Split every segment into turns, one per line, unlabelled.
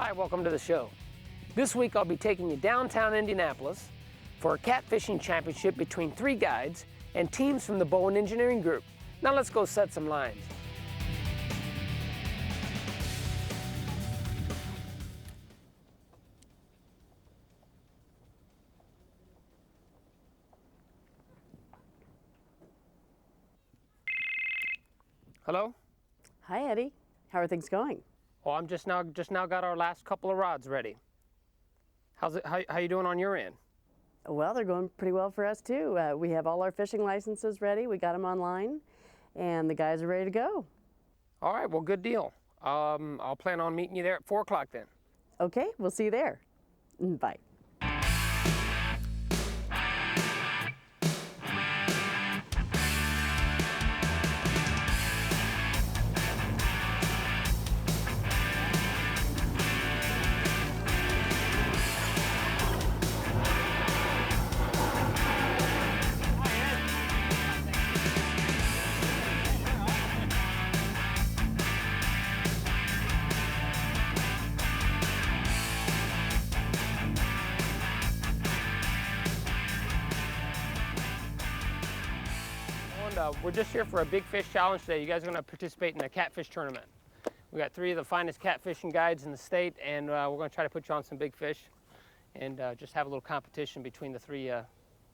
Hi, welcome to the show. This week I'll be taking you downtown Indianapolis for a catfishing championship between 3 guides and teams from the Bowen Engineering Group. Now let's go set some lines. Hello?
Hi, Eddie. How are things going?
Oh, I'm just now got our last couple of rods ready. How you doing on your end?
Well, they're going pretty well for us too. We have all our fishing licenses ready. We got them online, and the guys are ready to go.
All right, well, good deal. I'll plan on meeting you there at 4 o'clock then.
Okay, we'll see you there. Bye.
We're just here for a big fish challenge today. You guys are going to participate in a catfish tournament. We got 3 of the finest catfishing guides in the state, and we're going to try to put you on some big fish and just have a little competition between the 3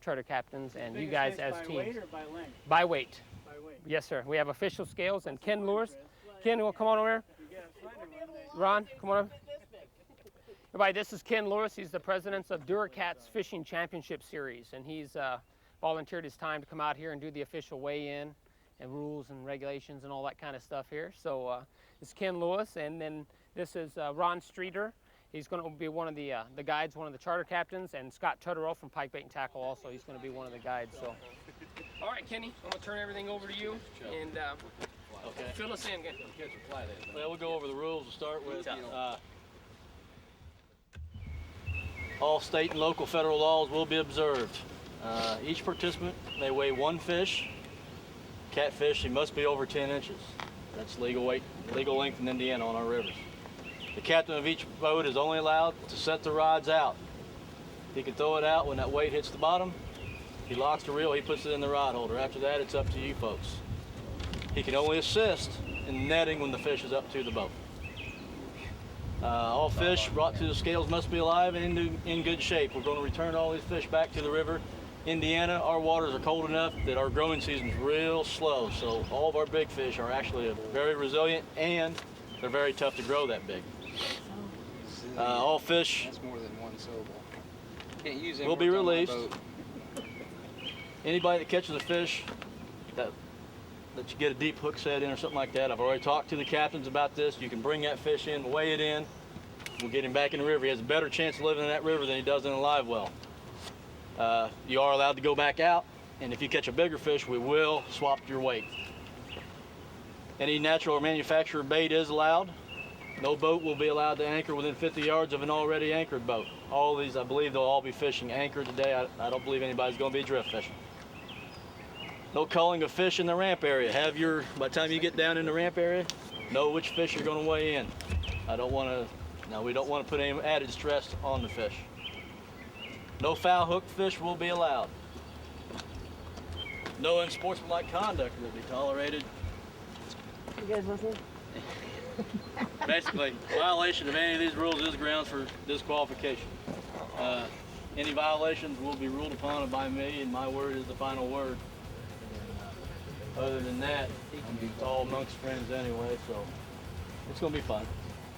charter captains and you guys as teams. By weight or by length? By weight. By weight. Yes, sir. We have official scales, and Ken Lewis. Ken, will come on over here. Ron, come on over. Everybody, this is Ken Lewis. He's the president of Duracat's Fishing Championship Series, and he's volunteered his time to come out here and do the official weigh-in and rules and regulations and all that kind of stuff here. So this is Ken Lewis, and then this is Ron Streeter. He's going to be one of the guides, one of the charter captains, and Scott Tutterell from Pike Bait and Tackle also. He's going to be one of the guides. So, all right, Kenny, I'm going to turn everything over to you and fill us in.
Well, we'll go over the rules to start with. All state and local federal laws will be observed. Each participant may weigh 1 fish. Catfish, he must be over 10 inches. That's legal weight, legal length in Indiana on our rivers. The captain of each boat is only allowed to set the rods out. He can throw it out when that weight hits the bottom. He locks the reel, he puts it in the rod holder. After that, it's up to you folks. He can only assist in netting when the fish is up to the boat. All fish brought to the scales must be alive and in good shape. We're going to return all these fish back to the river. Indiana, our waters are cold enough that our growing season's real slow, so all of our big fish are actually very resilient and they're very tough to grow that big. All fish
That's more than 1 syllable. Can't use
will be released. Anybody that catches a fish that you get a deep hook set in or something like that, I've already talked to the captains about this. You can bring that fish in, weigh it in, we'll get him back in the river. He has a better chance of living in that river than he does in a live well. You are allowed to go back out, and if you catch a bigger fish, we will swap your weight. Any natural or manufacturer bait is allowed. No boat will be allowed to anchor within 50 yards of an already anchored boat. All these, I believe they'll all be fishing anchored today. I don't believe anybody's going to be drift fishing. No culling of fish in the ramp area. By the time you get down in the ramp area, know which fish you're going to weigh in. We don't want to put any added stress on the fish. No foul hooked fish will be allowed. No unsportsmanlike conduct will be tolerated.
You guys listening?
Basically, violation of any of these rules is grounds for disqualification. Any violations will be ruled upon by me, and my word is the final word. Other than that, it's all amongst friends anyway, so it's going to be fun.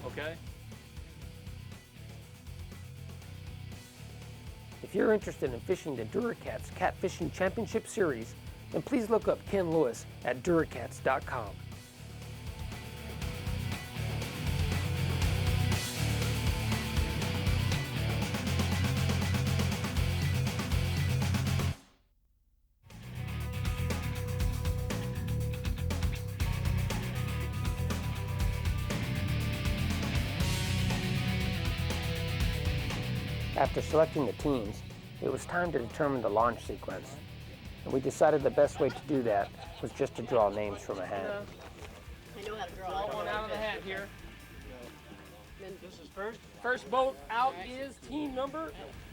Okay?
If you're interested in fishing the Duracat's Catfishing Championship Series, then please look up Ken Lewis at duracats.com. After selecting the teams, it was time to determine the launch sequence. And we decided the best way to do that was just to draw names from a hat.
I know how to draw.
Draw one out of the hat here. This is first. First boat out is team number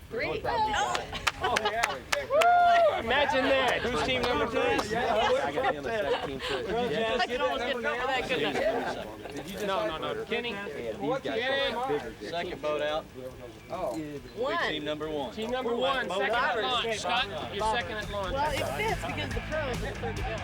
3.
Oh, yeah.
Imagine that.
Who's team number 3?
I got him a second team too.
I could almost get covered that, couldn't I?
No. Kenny.
Second boat out.
Oh.
Big team number 1.
Team number 1, second at launch. Scott, you're second at launch.
Well, it fits because the pros are third to go.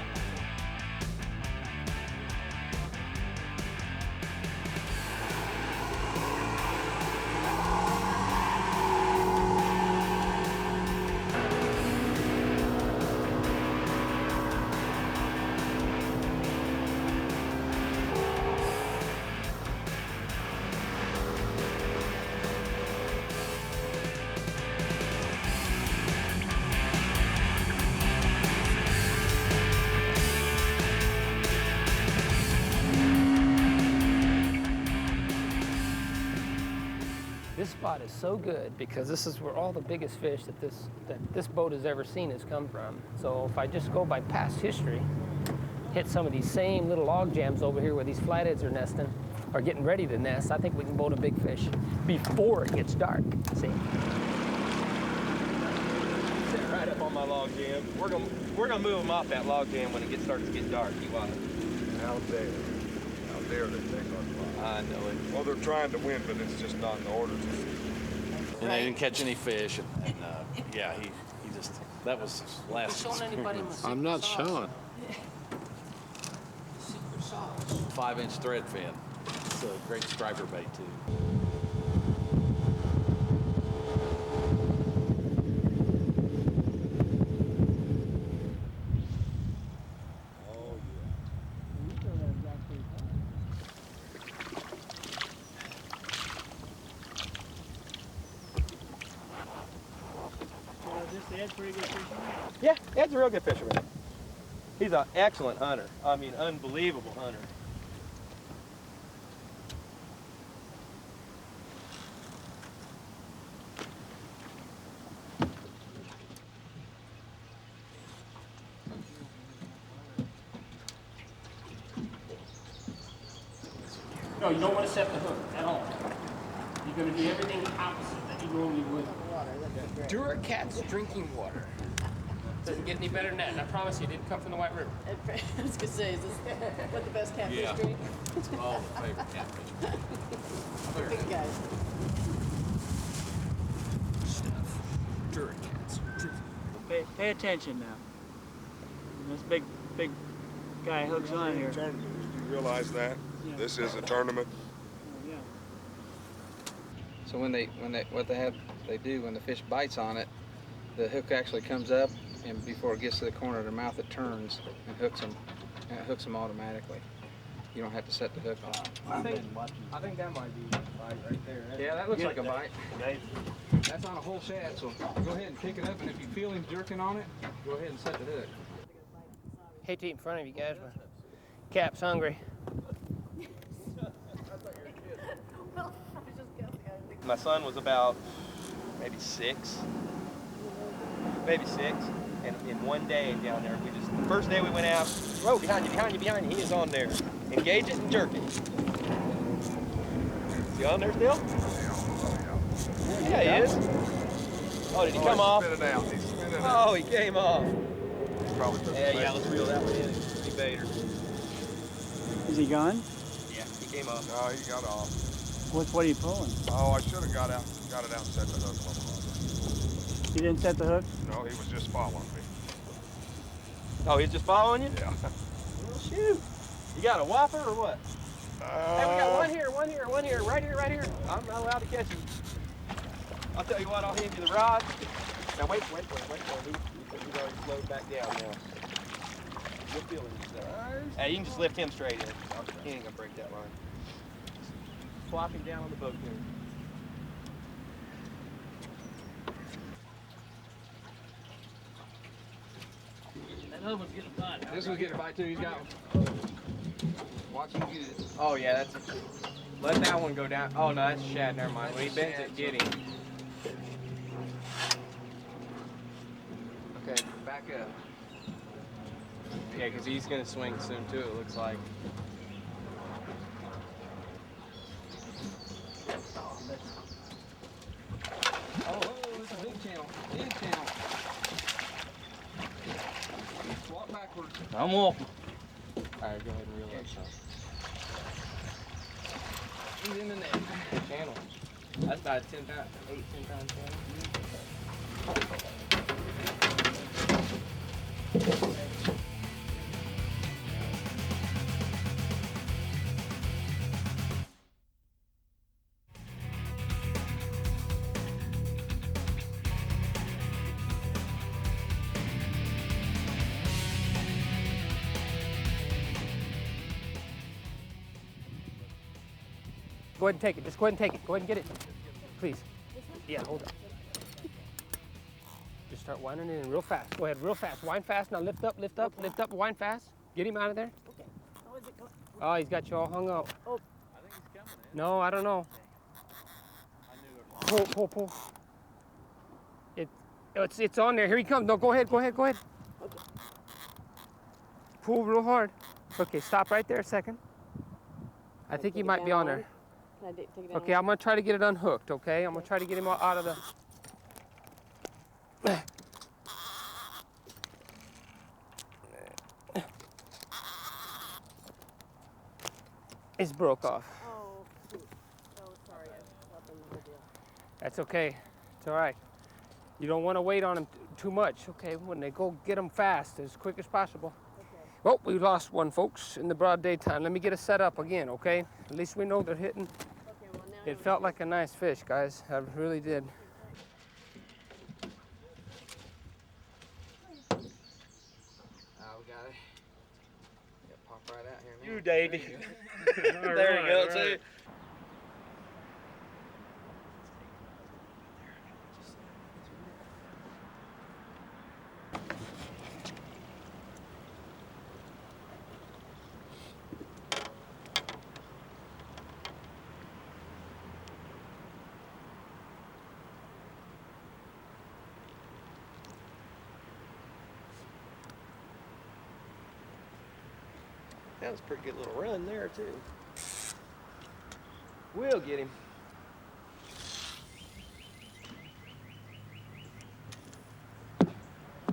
This spot is so good because this is where all the biggest fish that this boat has ever seen has come from. So if I just go by past history, hit some of these same little log jams over here where these flatheads are nesting, or getting ready to nest, I think we can boat a big fish before it gets dark. See?
Sit right up on my log jam. We're gonna move them off that log jam when it starts to get dark. You watch.
How dare they take our spot?
I know it.
Well, they're trying to win, but it's just not in order to.
And they didn't catch any fish. And yeah, he just, that was his last experience.
I'm not showing.
5-inch thread fin. It's a great striper bait too.
Yeah, Ed's a real good fisherman. He's an excellent hunter. I mean, unbelievable hunter.
No, you don't want to set the hook at all. You're going to do everything opposite that you normally would. Duracat's drinking water. Doesn't get any better than that, and I promise you, it didn't come from the White River.
I was gonna say, is this what the best catfish drink?
Oh, the favorite catfish.
Big guys.
Stuff. Duracat's drinking.
Pay attention now. This big guy hooks on here.
Tournament. Do you realize that?
Yeah.
This is a tournament.
Yeah.
So when they do when the fish bites on it, the hook actually comes up, and before it gets to the corner of their mouth, it turns and hooks them. And it hooks them automatically. You don't have to set the hook on.
I think that might be right there.
Yeah, that looks like a bite. That's on a whole shad, so go ahead and pick it up, and if you feel him jerking on it, go ahead and set the hook.
Hate to eat in front of you guys, but Cap's hungry.
My son was about maybe 6. And in one day down there, the first day we went out, whoa, behind you, he is on there. Engage it and jerk it. Is he on there still? Yeah, he is. Oh, did he come off?
He's spinning out. He's spinning out.
Oh, he came off.
Probably
Yeah, let's reel that one in. He baiter.
Is he gone?
Yeah, he came off.
No, he got off.
What are you pulling?
Oh, I should have got it out and set the hook on the
You didn't set the hook?
No, he was just following me.
Oh, he's just following you?
Yeah.
Well, shoot. You got a whopper or what? Hey, we got one here, right here. I'm not allowed to catch him. I'll tell you what, I'll hand you the rod. Now wait. He's already slowed back down now. You'll feel it. Hey, you can just lift him straight in. He ain't gonna break that line. Flop him down on the boat there.
This one's getting a bite too. He's got one. Watch him get it.
Oh yeah, that's it. Let that one go down. Oh no, that's a shad. Never mind. When he bends it, get him.
Okay, back up.
Yeah, because he's gonna swing soon too. It looks like.
channel. In channel. Walk backwards.
I'm walking. All right, go ahead and reel that son.
He's in the net.
Channel. That's about 10 pound, 8, 10 pound channel.
Go ahead and take it. Just go ahead and take it. Go ahead and get it. Please. Yeah, hold it. Just start winding it in real fast. Go ahead, real fast. Wind fast. Now lift up, lift up, lift up, wind fast. Get him out of there.
Okay. How is it going?
Oh, he's got you all hung up.
Oh.
I think he's coming in.
No, I don't know.
I knew it.
Pull, pull, pull. It's on there. Here he comes. No, go ahead, go ahead, go ahead.
Okay.
Pull real hard. Okay, stop right there a second. I think he might be on there.
Can I take it down?
Okay, I'm gonna try to get it unhooked, okay? I'm gonna try to get him out of the... It's broke off.
Oh, shoot. Oh, sorry. I thought that was the deal.
That's okay. It's all right. You don't want to wait on them too much, okay? When they go, get them fast, as quick as possible.
Okay.
Well, we lost one, folks, in the broad daytime. Let me get it set up again, okay? At least we know they're hitting.
Okay, well now
It felt like a nice fish, guys. I really did.
We got it. Yeah, pop right out here now.
You, Davey.
There you go, see?
That was a pretty good little run there, too. We'll get him.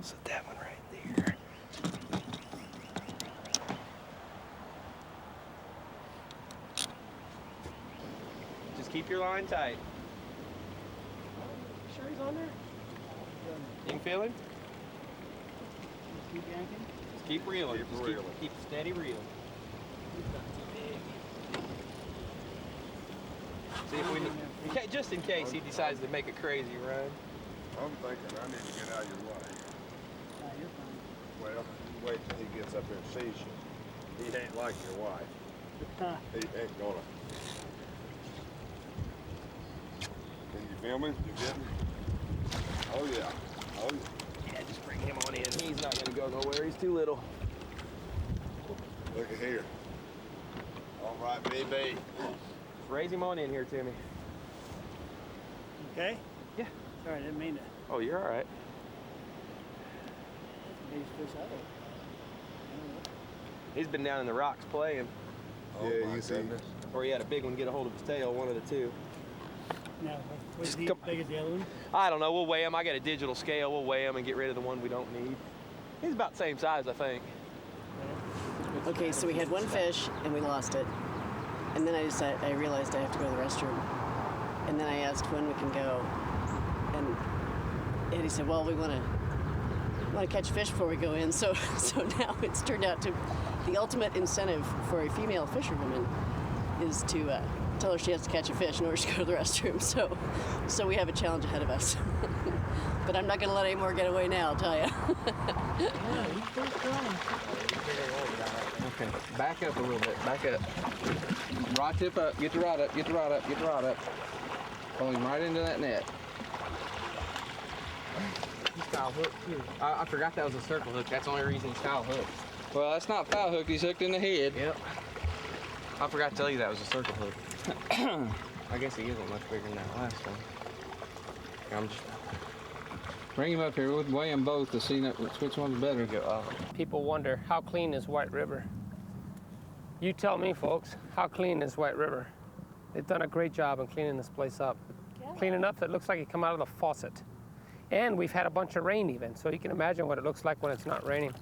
Set that one right there. Just keep your line tight. Sure he's on there? You can feel him?
Keep yanking.
Just keep reeling. Just keep steady reel. See if we need, just in case he decides to make a crazy run.
I'm thinking I need to get out of your way.
You're fine.
Well, you wait till he gets up there and sees you. He ain't like your wife. He ain't gonna. Can you feel me? You get me? Oh yeah. Oh yeah.
Yeah, just bring him on in. He's not gonna go nowhere. He's too little.
Look at here. All right, baby.
Raise him on in here to me.
Okay?
Yeah.
Sorry, I didn't mean to.
Oh, you're all right.
These fish out there.
He's been down in the rocks playing,
Yeah, you see.
or he had a big one get a hold of his tail, one of the two.
Now, was
Just
he
come-
big as the other one?
I don't know. We'll weigh him. I got a digital scale. We'll weigh him and get rid of the one we don't need. He's about the same size, I think.
Okay, so we had one fish and we lost it. And then I realized I have to go to the restroom. And then I asked when we can go. And Eddie said, well, we want to catch fish before we go in. So now it's turned out to the ultimate incentive for a female fisherwoman is to tell her she has to catch a fish in order to go to the restroom. So we have a challenge ahead of us. But I'm not going to let any more get away now, I'll tell you.
Okay, back up a little bit, back up. Rod tip up, get the rod up, get the rod up, get the rod up. Pull him right into that net.
He's foul hook too. I forgot that was a circle hook. That's the only reason he's foul hooked.
Well, that's not foul hooked, he's hooked in the head.
Yep. I forgot to tell you that was a circle hook. I guess he isn't much bigger than that last one. I'm just
Bring him up here, we'll weigh them both to see which one's better.
go.
People wonder, how clean is White River? You tell me, folks, how clean is White River? They've done a great job in cleaning this place up. Clean enough that it looks like it come out of the faucet. And we've had a bunch of rain even, so you can imagine what it looks like when it's not raining.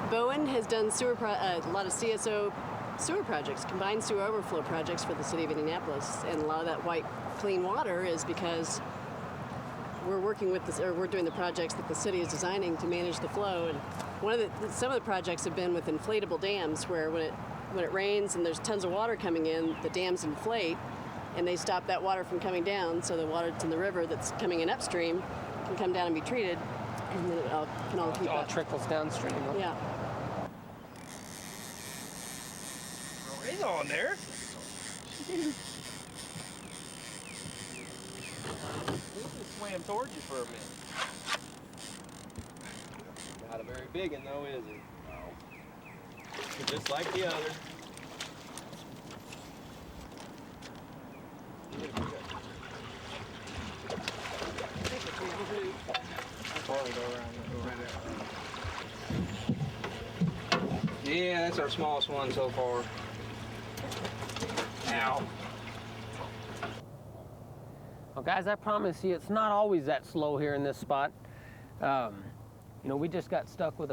Bowen has done a lot of CSO sewer projects, combined sewer overflow projects for the city of Indianapolis, and a lot of that white clean water is because we're working with this, or we're doing the projects that the city is designing to manage the flow. And some of the projects have been with inflatable dams, where when it rains and there's tons of water coming in, the dams inflate, and they stop that water from coming down, so the water that's in the river that's coming in upstream can come down and be treated, and then can all keep
It all
up.
trickles downstream. Huh?
Yeah.
He's on there. Swam towards you for a minute. Not a very big one though, is it? No. Just like the other.
Yeah, that's our smallest one so far.
Ow. Well, guys, I promise you, it's not always that slow here in this spot. You know, we just got stuck with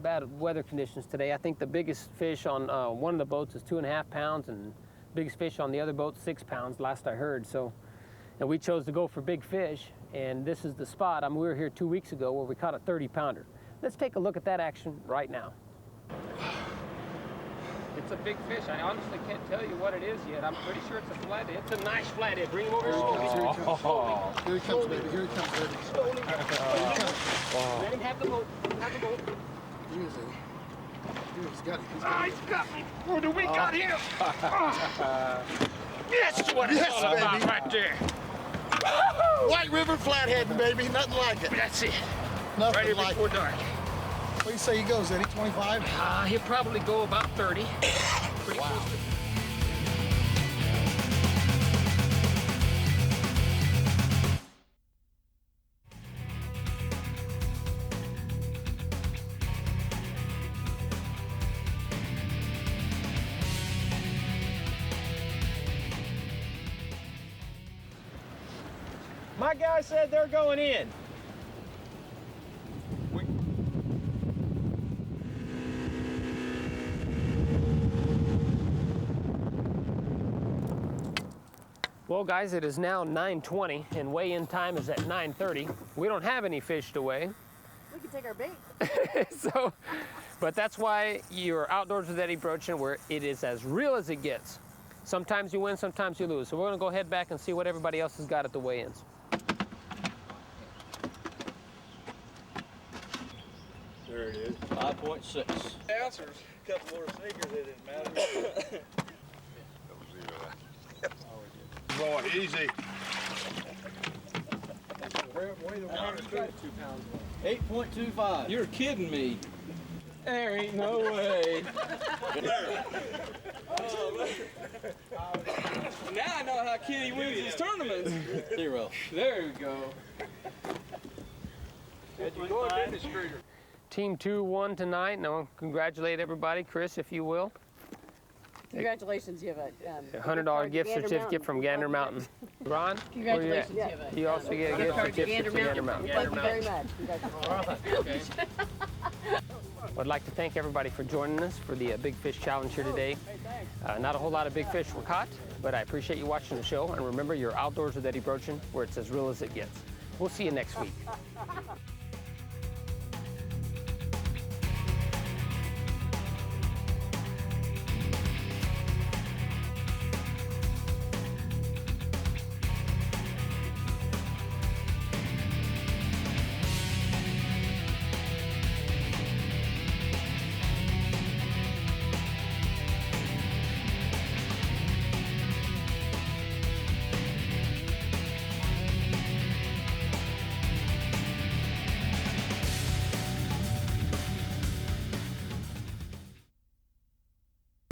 bad weather conditions today. I think the biggest fish on one of the boats is 2.5 pounds, and biggest fish on the other boat 6 pounds, last I heard. So, and we chose to go for big fish, and this is the spot. We were here 2 weeks ago where we caught a 30-pounder. Let's take a look at that action right now. It's a big fish. I honestly can't tell you what it is yet. I'm pretty sure it's a flathead. It's a nice flathead. Bring him over here slowly.
Here he comes, baby. Here he comes, baby.
Slowly. Let him have the boat. Have the boat.
Easy. He's got it.
He's got me. Where do we got him? That's what it's all about right there.
White River flathead, baby. Nothing like it.
That's it.
Nothing
Right here
like
before
it.
dark.
What do you say he goes, Eddie? 25?
He'll probably go about 30. Pretty
Wow.
close to.
My guy said they're going in.
Well, guys, it is now 9:20 and weigh-in time is at 9:30. We don't have any fish to weigh.
We can take our bait.
So, but that's why you're outdoors with Eddie Brochin, where it is as real as it gets. Sometimes you win, sometimes you lose. So we're gonna go head back and see what everybody else has got at the weigh-ins.
There it is.
5.6.
Answers. A couple more sneakers, it didn't matter.
Boy, easy.
8.25.
You're kidding me.
There ain't no way.
Now I know how Kitty wins his tournaments.
0.
There you go.
Team 2 won tonight. Now, congratulate everybody. Chris, if you will.
Congratulations, you have
A $100 gift certificate from Gander Mountain. Ron?
Congratulations,
where you at? You also get a gift certificate from Gander Mountain.
Thank you very much. Congratulations.
I'd like to thank everybody for joining us for the Big Fish Challenge here today. Not a whole lot of big fish were caught, but I appreciate you watching the show. And remember, you're outdoors with Eddie Brochin, where it's as real as it gets. We'll see you next week.